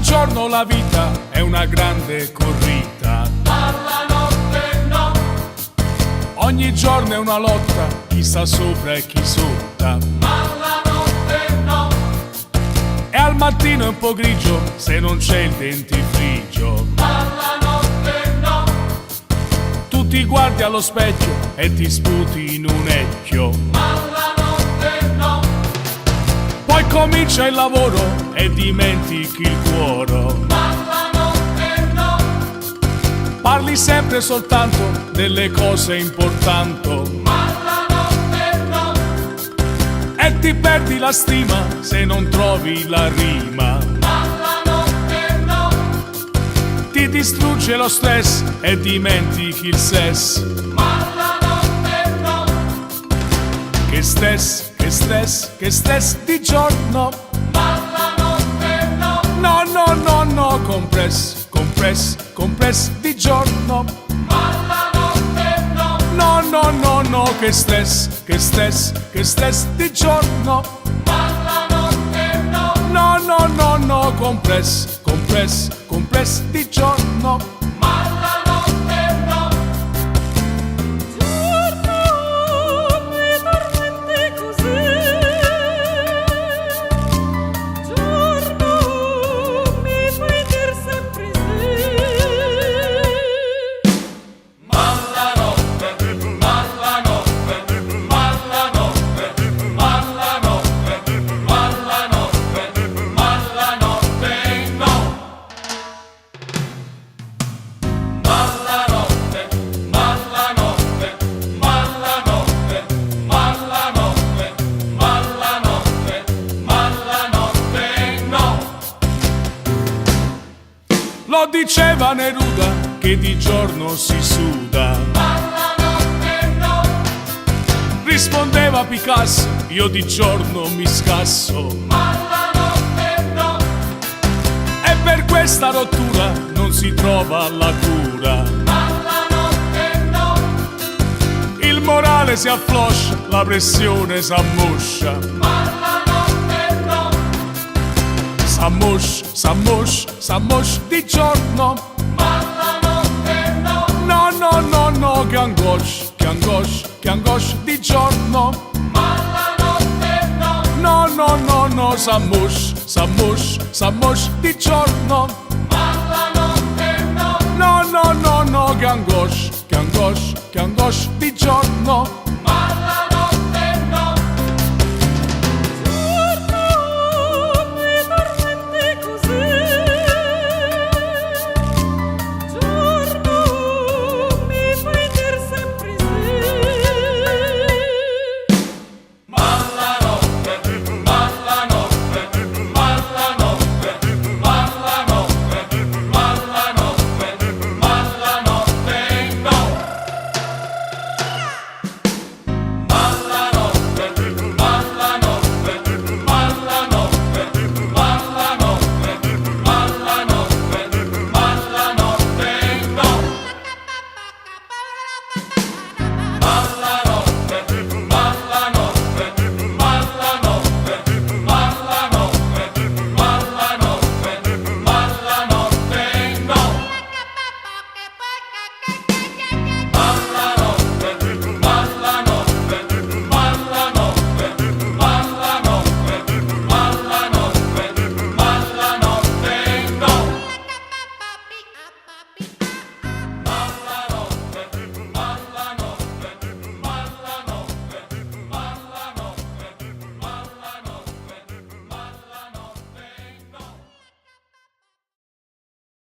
giorno la vita è una grande corrita, ma la notte no. ogni giorno è una lotta, chi sta sopra e chi sotto, Ma la notte no. e al mattino è un po' grigio se non c'è il dentifricio. Ma la notte no. Tu ti guardi allo specchio e ti sputi in un ecchio. Ma la notte no. Poi comincia il lavoro e dimentichi il cuore. Ma la notte no. Parli sempre soltanto delle cose importanti Ma la notte no. e ti perdi la stima se non trovi la rima. Ma la notte no. Ti distrugge lo stress e dimentichi il sesso. Ma la notte no. Che stress di giorno. Ma la notte no. No, compress di giorno. Ma la notte no. No, che stress di giorno. Ma la notte no. No, compress di giorno. Ma la notte no. Giorno mi tormenti così, giorno mi fai dir sempre sì. Ma la notte, ma la notte, ma la notte, ma la notte, ma la notte, ma la notte no. Ma la notte, ma la notte, ma la notte, ma la notte, ma la notte, ma la notte no. Lo diceva Neruda che di giorno si suda. Ma la notte no. Rispondeva Picasso, io di giorno mi scasso. Ma la notte no. E per questa rottura non si trova la cura. Ma la notte no. Il morale si affloscia, la pressione s'ammoscia. Ma la notte no. S'ammoscia di giorno. Ma la notte no. No, che angoscia di giorno. Ma la notte no. No, s'ammoscia di giorno. Ma la notte no. No, che angoscia di giorno.